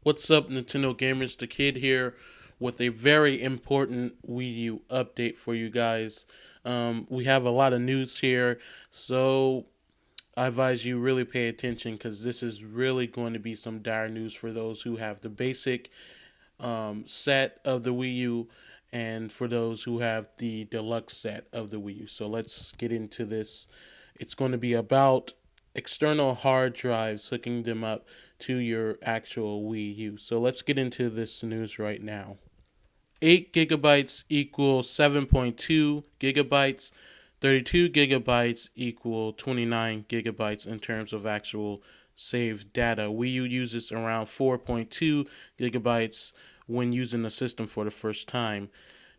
What's up, Nintendo gamers? The Kid here with a very important Wii U update for you guys. We have a lot of news here, so I advise you really pay attention because this is really going to be some dire news for those who have the basic set of the Wii U and for those who have the deluxe set of the Wii U. So let's get into this. It's going to be about external hard drives, hooking them up to your actual Wii U. So let's get into this news right now. 8 gigabytes equals 7.2 gigabytes. 32 gigabytes equal 29 gigabytes in terms of actual saved data. Wii U uses around 4.2 gigabytes when using the system for the first time.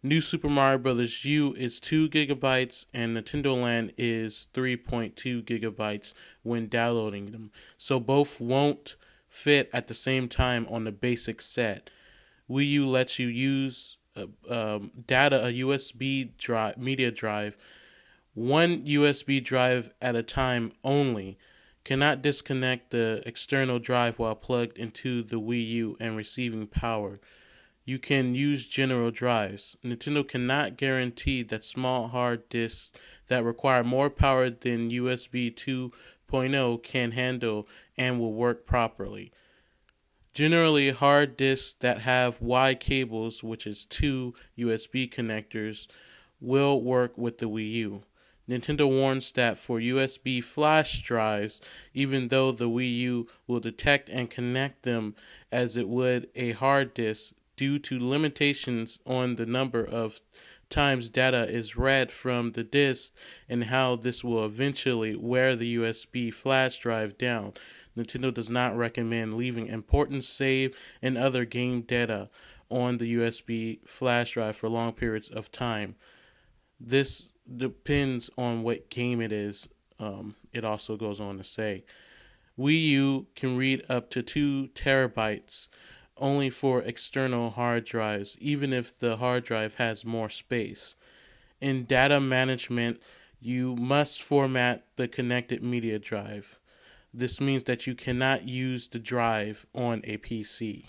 New Super Mario Bros. U is 2 gigabytes and Nintendo Land is 3.2 gigabytes when downloading them. So both won't fit at the same time on the basic set. Wii U lets you use data, a USB drive, media drive, one USB drive at a time only. Cannot disconnect the external drive while plugged into the Wii U and receiving power. You can use general drives. Nintendo cannot guarantee that small hard disks that require more power than USB 2.0 can handle and will work properly. Generally, hard disks that have wide cables, which is 2 USB connectors, will work with the Wii U. Nintendo warns that for USB flash drives, even though the Wii U will detect and connect them as it would a hard disk, due to limitations on the number of times data is read from the disk and how this will eventually wear the USB flash drive down. Nintendo does not recommend leaving important save and other game data on the USB flash drive for long periods of time. This depends on what game it is. It also goes on to say Wii U can read up to 2 terabytes only for external hard drives, even if the hard drive has more space. In data management, you must format the connected media drive. This means that you cannot use the drive on a PC.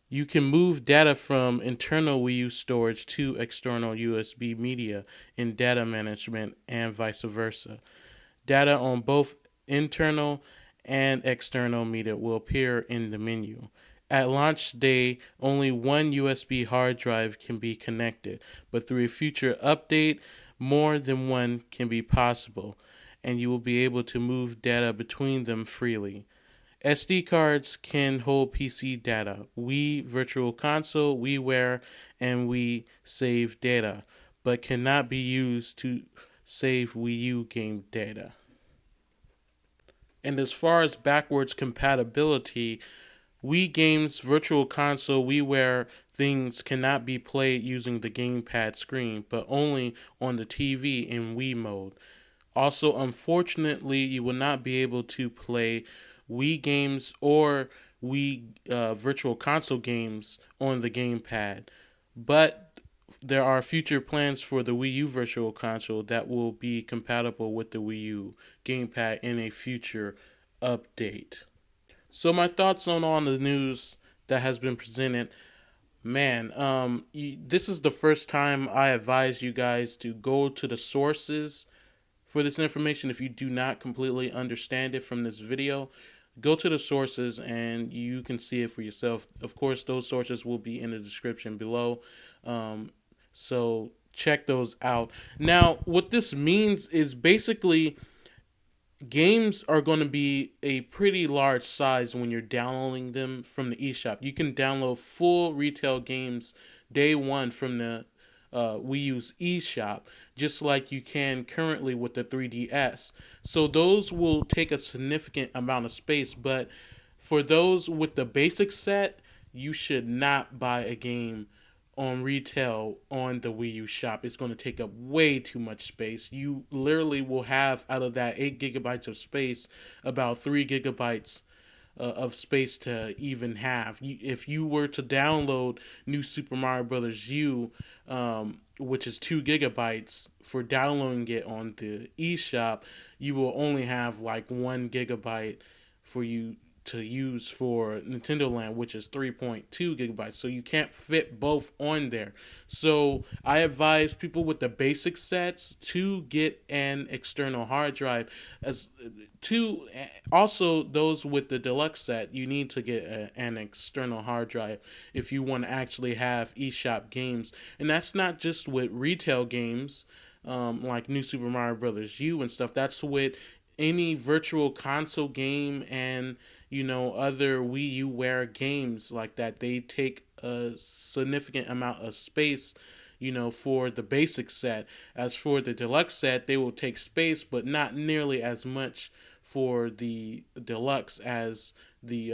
You can move data from internal Wii U storage to external USB media in data management and vice versa. Data on both internal and external media will appear in the menu. At launch day, only one USB hard drive can be connected, but through a future update, more than one can be possible, and you will be able to move data between them freely. SD cards can hold PC data, Wii Virtual Console, WiiWare, and Wii Save data, but cannot be used to save Wii U game data. And as far as backwards compatibility, Wii games, Virtual Console, WiiWare things cannot be played using the gamepad screen, but only on the TV in Wii mode. Also, unfortunately, you will not be able to play Wii games or Wii Virtual Console games on the gamepad. But there are future plans for the Wii U Virtual Console that will be compatible with the Wii U gamepad in a future update. So my thoughts on all the news that has been presented. Man, this is the first time I advise you guys to go to the sources for this information. If you do not completely understand it from this video, go to the sources and you can see it for yourself. Of course, those sources will be in the description below. So check those out. Now, what this means is basically games are going to be a pretty large size when you're downloading them from the eShop. You can download full retail games day one from the Wii U's eShop, just like you can currently with the 3DS. So those will take a significant amount of space, but for those with the basic set, you should not buy a game on retail on the Wii U shop. It's going to take up way too much space. You literally will have, out of that 8 gigabytes of space, about 3 gigabytes of space to even have. If you were to download New Super Mario Bros. U, which is 2 gigabytes, for downloading it on the eShop, you will only have like 1 gigabyte for you to use for Nintendo Land, which is 3.2 gigabytes. So you can't fit both on there. So I advise people with the basic sets to get an external hard drive. As to also those with the deluxe set, you need to get an external hard drive if you want to actually have eShop games, and that's not just with retail games. Like New Super Mario Brothers U and stuff. That's with any virtual console game and other Wii U-ware games like that. They take a significant amount of space, for the basic set. As for the deluxe set, they will take space, but not nearly as much for the deluxe as the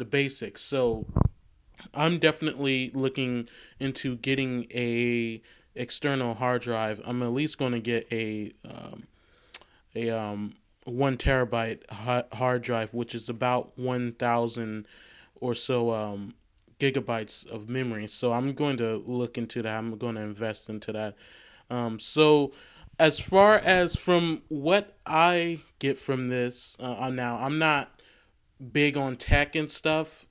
basic. So I'm definitely looking into getting a external hard drive. I'm at least going to get a 1 terabyte hard drive, which is about 1,000 or so gigabytes of memory. So I'm going to look into that. I'm going to invest into that. So as far as from what I get from this, now I'm not big on tech and stuff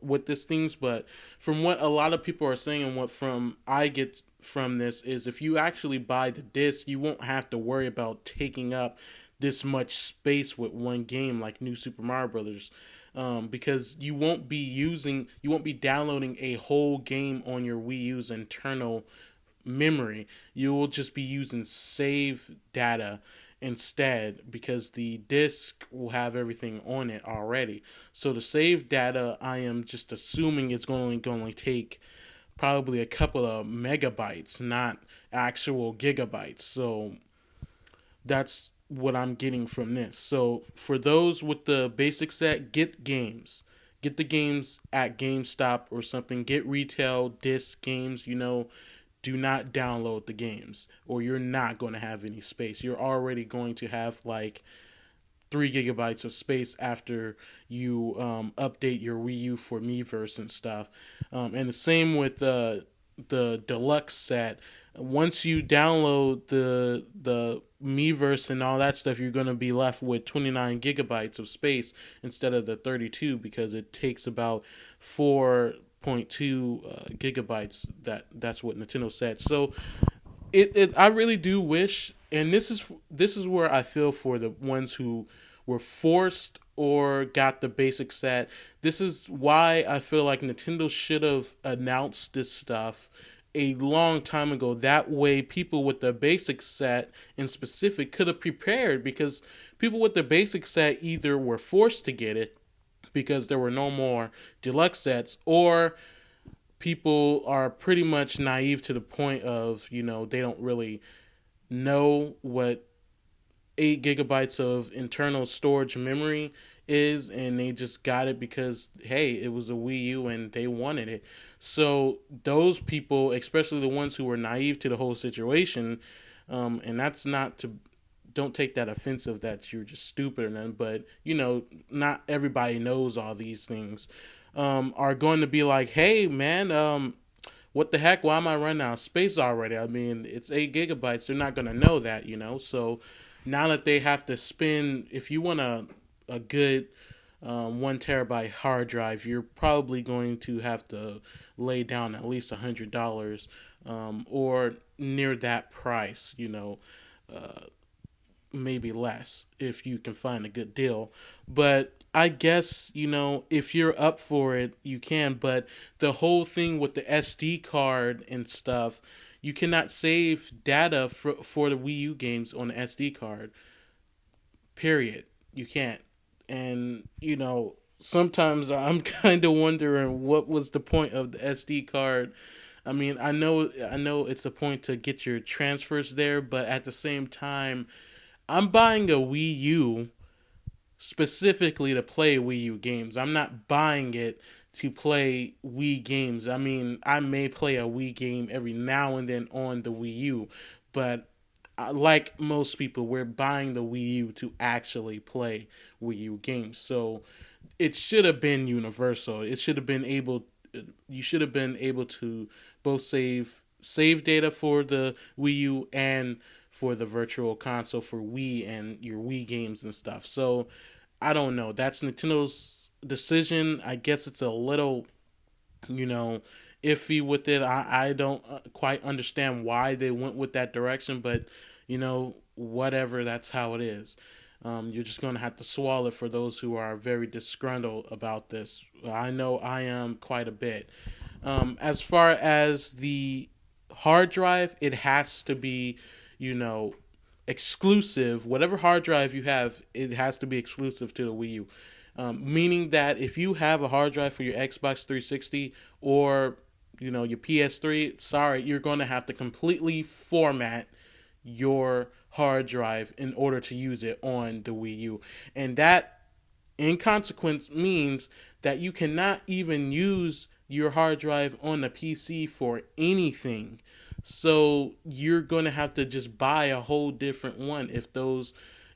with these things, but from what a lot of people are saying and what from I get from this is if you actually buy the disc, you won't have to worry about taking up this much space with one game like New Super Mario Brothers, because you won't be downloading a whole game on your Wii U's internal memory. You will just be using save data instead, because the disk will have everything on it already. So the save data, I am just assuming it's going to take probably a couple of megabytes, not actual gigabytes. So that's what I'm getting from this. So for those with the basic set, get games. Get the games at GameStop or something. Get retail disc games, do not download the games or you're not going to have any space. You're already going to have like 3 gigabytes of space after you update your Wii U for Miiverse and stuff. And the same with the deluxe set. Once you download the Miiverse and all that stuff, you're going to be left with 29 gigabytes of space instead of the 32, because it takes about 4.2 gigabytes. That's what Nintendo said. So I really do wish, and this is where I feel for the ones who were forced or got the basic set. This is why I feel like Nintendo should have announced this stuff a long time ago. That way people with the basic set in specific could have prepared, because people with the basic set either were forced to get it because there were no more deluxe sets, or people are pretty much naive to the point of, they don't really know what 8 gigabytes of internal storage memory is, and they just got it because, hey, it was a Wii U and they wanted it. So those people, especially the ones who were naive to the whole situation, and that's not to, don't take that offensive that you're just stupid or nothing, but not everybody knows all these things, are going to be like, hey man, what the heck, why am I running out of space already? I mean, it's 8 gigabytes. They're not going to know that, so now that they have to spend, if you want a good 1 terabyte hard drive, you're probably going to have to lay down at least $100, or near that price, maybe less if you can find a good deal. But I guess, if you're up for it, you can. But the whole thing with the SD card and stuff, you cannot save data for the Wii U games on the SD card. Period. You can't. And, sometimes I'm kind of wondering what was the point of the SD card. I mean, I know it's a point to get your transfers there, but at the same time, I'm buying a Wii U specifically to play Wii U games. I'm not buying it to play Wii games. I mean, I may play a Wii game every now and then on the Wii U, but like most people, we're buying the Wii U to actually play Wii U games. So it should have been universal. It should have been able. You should have been able to both save data for the Wii U and for the virtual console for Wii and your Wii games and stuff. So I don't know. That's Nintendo's decision. I guess it's a little, you know, iffy with it. I don't quite understand why they went with that direction, but whatever. That's how it is. You're just going to have to swallow it for those who are very disgruntled about this. I know I am quite a bit. As far as the hard drive, it has to be, you know, exclusive. Whatever hard drive you have, it has to be exclusive to the Wii U. Meaning that if you have a hard drive for your Xbox 360 or your PS3, sorry, you're going to have to completely format your hard drive in order to use it on the Wii U. And that, in consequence, means that you cannot even use your hard drive on the PC for anything. So you're going to have to just buy a whole different one if those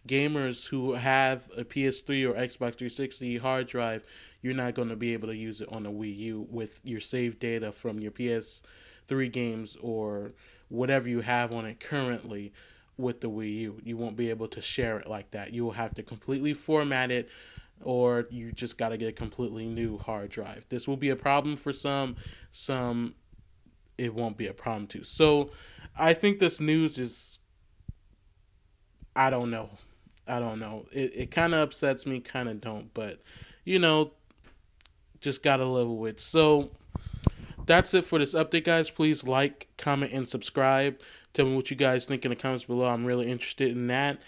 gamers who have a PS3 or Xbox 360 hard drive, you're not going to be able to use it on the Wii U with your saved data from your PS3 games or whatever you have on it currently with the Wii U. You won't be able to share it like that. You will have to completely format it, or you just got to get a completely new hard drive. This will be a problem for some it won't be a problem too. So I think this news is, I don't know. It kind of upsets me, kind of don't, but just got to live with it. So that's it for this update, guys. Please like, comment, and subscribe. Tell me what you guys think in the comments below. I'm really interested in that.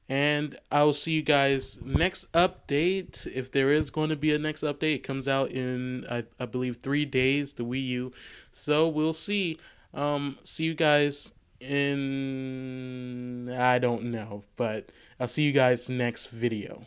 And I will see you guys next update. If there is going to be a next update, it comes out in, I believe, 3 days, the Wii U. So we'll see. See you guys in, I don't know, but I'll see you guys next video.